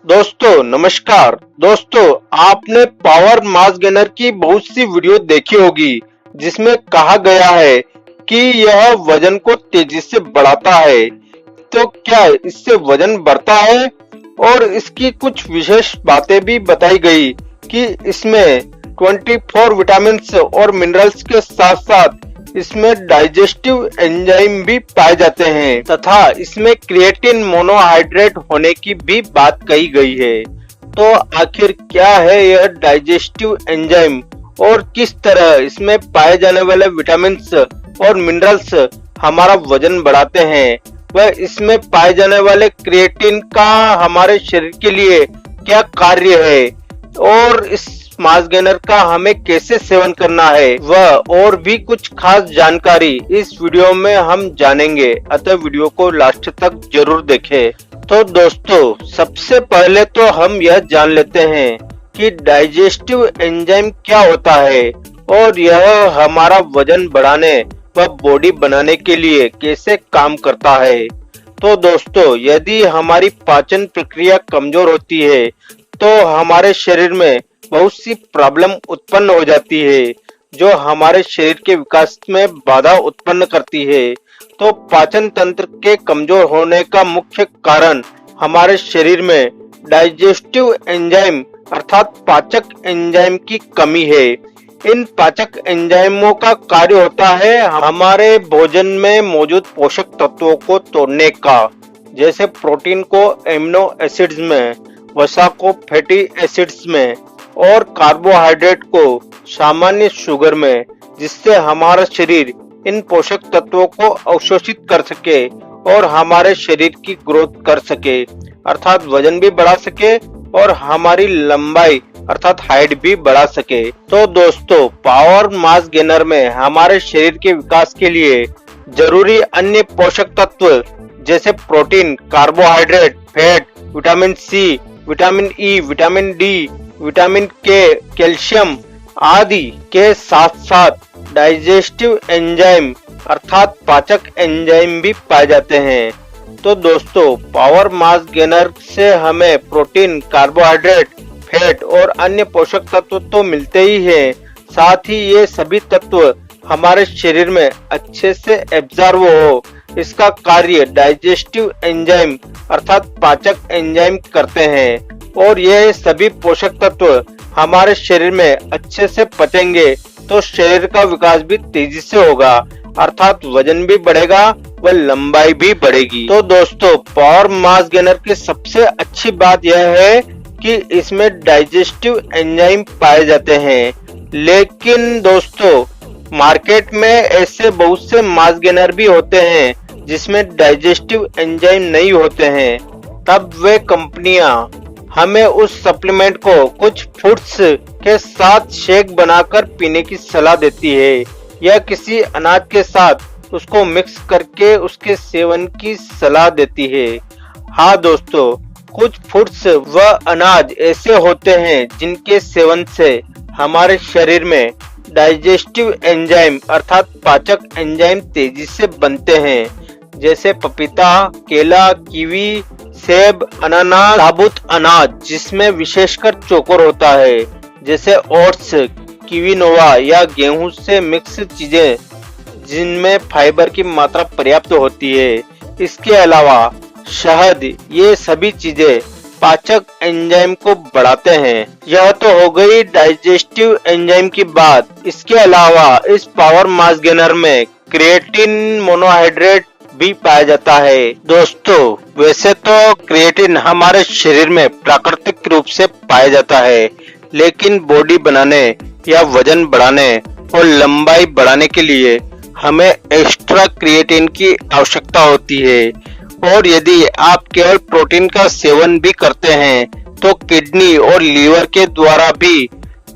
दोस्तों नमस्कार। दोस्तों आपने पावर मास गेनर की बहुत सी वीडियो देखी होगी जिसमें कहा गया है कि यह वजन को तेजी से बढ़ाता है। तो क्या इससे वजन बढ़ता है? और इसकी कुछ विशेष बातें भी बताई गई कि इसमें 24 विटामिन और मिनरल्स के साथ साथ इसमें डाइजेस्टिव एंजाइम भी पाए जाते हैं तथा इसमें क्रिएटिन मोनोहाइड्रेट होने की भी बात कही गई है। तो आखिर क्या है यह डाइजेस्टिव एंजाइम और किस तरह इसमें पाए जाने वाले विटामिन और मिनरल्स हमारा वजन बढ़ाते हैं, वह इसमें पाए जाने वाले क्रिएटिन का हमारे शरीर के लिए क्या कार्य है और इस मास गेनर का हमें कैसे सेवन करना है, वह और भी कुछ खास जानकारी इस वीडियो में हम जानेंगे। अतः वीडियो को लास्ट तक जरूर देखें। तो दोस्तों सबसे पहले तो हम यह जान लेते हैं कि डाइजेस्टिव एंजाइम क्या होता है और यह हमारा वजन बढ़ाने व बॉडी बनाने के लिए कैसे काम करता है। तो दोस्तों यदि हमारी पाचन प्रक्रिया कमजोर होती है तो हमारे शरीर में बहुत सी प्रॉब्लम उत्पन्न हो जाती है जो हमारे शरीर के विकास में बाधा उत्पन्न करती है। तो पाचन तंत्र के कमजोर होने का मुख्य कारण हमारे शरीर में डाइजेस्टिव एंजाइम अर्थात पाचक एंजाइम की कमी है। इन पाचक एंजाइमों का कार्य होता है हमारे भोजन में मौजूद पोषक तत्वों को तोड़ने का, जैसे प्रोटीन को एमिनो एसिड्स में, वसा को फैटी एसिड्स में और कार्बोहाइड्रेट को सामान्य शुगर में, जिससे हमारा शरीर इन पोषक तत्वों को अवशोषित कर सके और हमारे शरीर की ग्रोथ कर सके अर्थात वजन भी बढ़ा सके और हमारी लंबाई अर्थात हाइट भी बढ़ा सके। तो दोस्तों पावर मास गेनर में हमारे शरीर के विकास के लिए जरूरी अन्य पोषक तत्व जैसे protein, carbohydrate, fat, vitamin C, vitamin E, vitamin D, vitamin K, calcium आदि के साथ साथ डाइजेस्टिव एंजाइम अर्थात पाचक एंजाइम भी पाए जाते हैं। तो दोस्तों पावर मास गेनर से हमें प्रोटीन, कार्बोहाइड्रेट, फैट और अन्य पोषक तत्व तो मिलते ही हैं, साथ ही ये सभी तत्व हमारे शरीर में अच्छे से एब्जॉर्ब हो, इसका कार्य डाइजेस्टिव एंजाइम अर्थात पाचक एंजाइम करते हैं और ये सभी पोषक तत्व हमारे शरीर में अच्छे से पचेंगे तो शरीर का विकास भी तेजी से होगा अर्थात वजन भी बढ़ेगा व लंबाई भी बढ़ेगी। तो दोस्तों पावर मास गेनर की सबसे अच्छी बात यह है कि इसमें डाइजेस्टिव एंजाइम पाए जाते हैं, लेकिन दोस्तों मार्केट में ऐसे बहुत से मास गेनर भी होते हैं जिसमें डाइजेस्टिव एंजाइम नहीं होते हैं। तब वे कंपनियां हमें उस सप्लीमेंट को कुछ फूड्स के साथ शेक बनाकर पीने की सलाह देती है या किसी अनाज के साथ उसको मिक्स करके उसके सेवन की सलाह देती है। हाँ दोस्तों कुछ फूड्स व अनाज ऐसे होते हैं जिनके सेवन से हमारे शरीर में डाइजेस्टिव एंजाइम अर्थात पाचक एंजाइम तेजी से बनते हैं, जैसे पपीता, केला, कीवी, सेब, अनानास, साबुत अनाज जिसमें विशेषकर चोकर होता है, जैसे ओट्स, कीविनोवा या गेहूं से मिक्स चीजें जिनमें फाइबर की मात्रा पर्याप्त होती है। इसके अलावा शहद, ये सभी चीजें पाचक एंजाइम को बढ़ाते हैं। यह तो हो गई डाइजेस्टिव एंजाइम की बात। इसके अलावा इस पावर मास गेनर में क्रिएटिन मोनोहाइड्रेट भी पाया जाता है। दोस्तों वैसे तो क्रिएटिन हमारे शरीर में प्राकृतिक रूप से पाया जाता है, लेकिन बॉडी बनाने या वजन बढ़ाने और लंबाई बढ़ाने के लिए हमें एक्स्ट्रा क्रिएटिन की आवश्यकता होती है और यदि आप केवल प्रोटीन का सेवन भी करते हैं तो किडनी और लीवर के द्वारा भी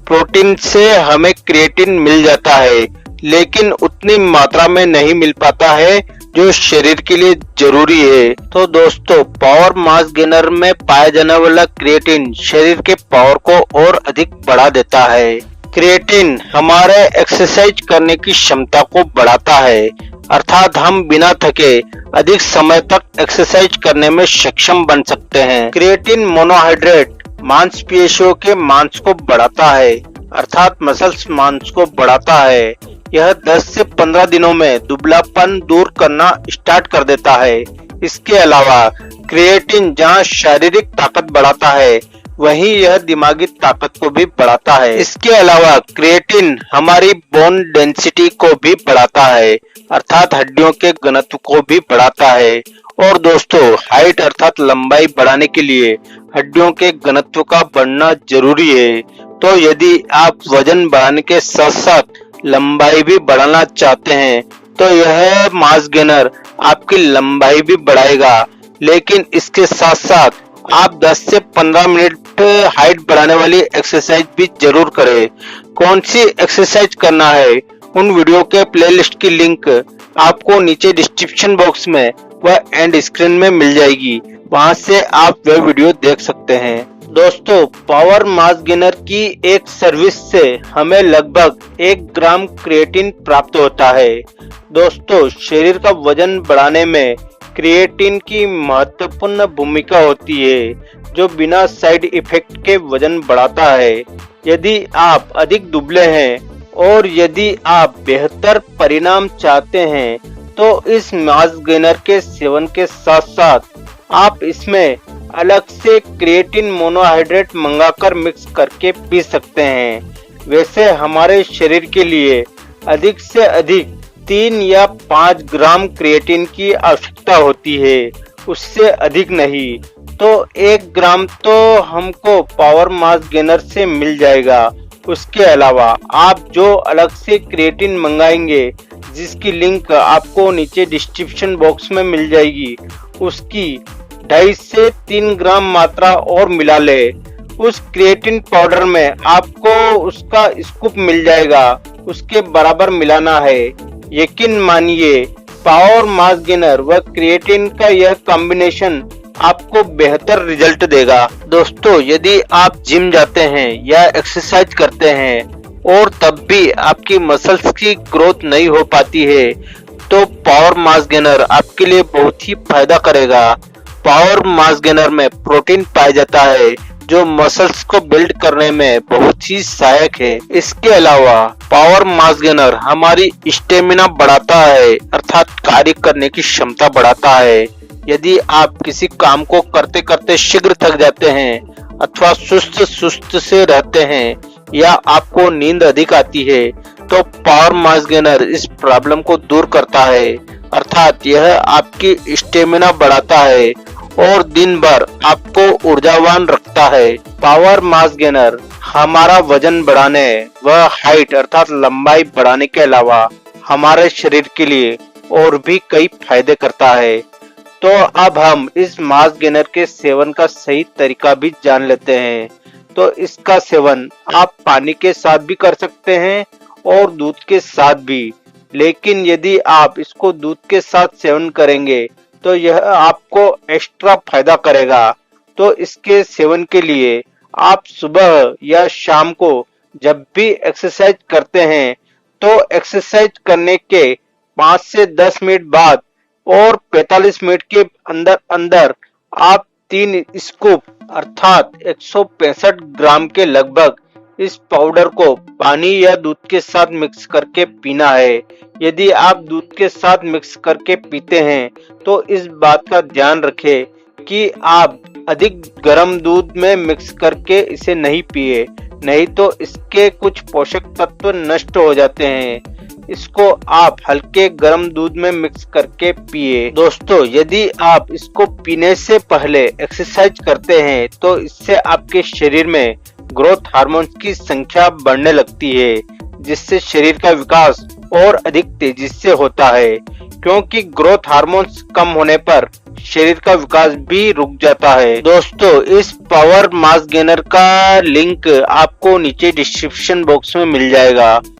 प्रोटीन से हमें क्रिएटिन मिल जाता है, लेकिन उतनी मात्रा में नहीं मिल पाता है जो शरीर के लिए जरूरी है। तो दोस्तों पावर मास गेनर में पाया जाने वाला क्रिएटिन शरीर के पावर को और अधिक बढ़ा देता है। क्रिएटिन हमारे एक्सरसाइज करने की क्षमता को बढ़ाता है, अर्थात हम बिना थके अधिक समय तक एक्सरसाइज करने में सक्षम बन सकते हैं। क्रिएटिन मोनोहाइड्रेट मांसपेशियों के मांस को बढ़ाता है, अर्थात मसल्स मांस को बढ़ाता है। यह 10 से 15 दिनों में दुबलापन दूर करना स्टार्ट कर देता है। इसके अलावा क्रिएटिन जहां शारीरिक ताकत बढ़ाता है, वहीं यह दिमागी ताकत को भी बढ़ाता है। इसके अलावा क्रिएटिन हमारी बोन डेंसिटी को भी बढ़ाता है, अर्थात हड्डियों के घनत्व को भी बढ़ाता है। और दोस्तों, हाइट अर्थात लंबाई बढ़ाने के लिए हड्डियों के घनत्व का बढ़ना जरूरी है। तो यदि आप वजन बढ़ाने के साथ साथ लंबाई भी बढ़ाना चाहते हैं, तो यह मास गेनर आपकी लंबाई भी बढ़ाएगा। लेकिन इसके साथ साथ आप 10 से 15 मिनट हाइट बढ़ाने वाली एक्सरसाइज भी जरूर करें। कौन सी एक्सरसाइज करना है, उन वीडियो के प्लेलिस्ट की लिंक आपको नीचे डिस्क्रिप्शन बॉक्स में व एंड स्क्रीन में मिल जाएगी, वहां से आप वह वीडियो देख सकते हैं। दोस्तों, पावर मास गेनर की एक सर्विस से हमें लगभग 1 ग्राम क्रिएटिन प्राप्त होता है। दोस्तों, शरीर का वजन बढ़ाने में क्रिएटिन की महत्वपूर्ण भूमिका होती है, जो बिना साइड इफेक्ट के वजन बढ़ाता है। यदि आप अधिक दुबले हैं और यदि आप बेहतर परिणाम चाहते हैं, तो इस मास गेनर के सेवन के साथ साथ आप इसमें अलग से क्रिएटिन मोनोहाइड्रेट मंगाकर मिक्स करके पी सकते हैं। वैसे हमारे शरीर के लिए अधिक से अधिक 3 या 5 ग्राम क्रिएटिन की आवश्यकता होती है, उससे अधिक नहीं। तो 1 ग्राम तो हमको पावर मास गेनर से मिल जाएगा। उसके अलावा आप जो अलग से क्रिएटिन मंगाएंगे, जिसकी लिंक आपको नीचे डिस्क्रिप्शन बॉक्स में मिल जाएगी, उसकी 2.5 से 3 ग्राम मात्रा और मिला ले। उस क्रिएटिन पाउडर में आपको उसका स्कूप मिल जाएगा, उसके बराबर मिलाना है। यकीन मानिए, पावर मास गेनर व क्रिएटिन का यह कॉम्बिनेशन आपको बेहतर रिजल्ट देगा। दोस्तों, यदि आप जिम जाते हैं या एक्सरसाइज करते हैं और तब भी आपकी मसल्स की ग्रोथ नहीं हो पाती है, तो पावर मास गेनर आपके लिए बहुत ही फायदा करेगा। पावर मास गेनर में प्रोटीन पाया जाता है, जो मसल्स को बिल्ड करने में बहुत ही सहायक है। इसके अलावा पावर मास गेनर हमारी स्टेमिना बढ़ाता है, अर्थात कार्य करने की क्षमता बढ़ाता है। यदि आप किसी काम को करते करते शीघ्र थक जाते हैं अथवा सुस्त से रहते हैं या आपको नींद अधिक आती है, तो पावर मास गेनर इस प्रॉब्लम को दूर करता है, अर्थात यह आपकी स्टेमिना बढ़ाता है और दिन भर आपको ऊर्जावान रखता है। पावर मास गेनर हमारा वजन बढ़ाने व हाइट अर्थात लंबाई बढ़ाने के अलावा हमारे शरीर के लिए और भी कई फायदे करता है। तो अब हम इस मास गेनर के सेवन का सही तरीका भी जान लेते हैं। तो इसका सेवन आप पानी के साथ भी कर सकते हैं और दूध के साथ भी। लेकिन यदि आप इसको दूध के साथ सेवन करेंगे, तो यह आपको एक्स्ट्रा फायदा करेगा। तो इसके सेवन के लिए आप सुबह या शाम को जब भी एक्सरसाइज करते हैं, तो एक्सरसाइज करने के 5 से 10 मिनट बाद और 45 मिनट के अंदर अंदर आप 3 स्कूप अर्थात 165 ग्राम के लगभग इस पाउडर को पानी या दूध के साथ मिक्स करके पीना है। यदि आप दूध के साथ मिक्स करके पीते हैं, तो इस बात का ध्यान रखें कि आप अधिक गर्म दूध में मिक्स करके इसे नहीं पिए, नहीं तो इसके कुछ पोषक तत्व नष्ट हो जाते हैं। इसको आप हल्के गर्म दूध में मिक्स करके पिए। दोस्तों, यदि आप इसको पीने से पहले एक्सरसाइज करते हैं, तो इससे आपके शरीर में ग्रोथ हार्मोन्स की संख्या बढ़ने लगती है, जिससे शरीर का विकास और अधिक तेजी से होता है। क्योंकि ग्रोथ हार्मोन्स कम होने पर शरीर का विकास भी रुक जाता है। दोस्तों, इस पावर मास गेनर का लिंक आपको नीचे डिस्क्रिप्शन बॉक्स में मिल जाएगा।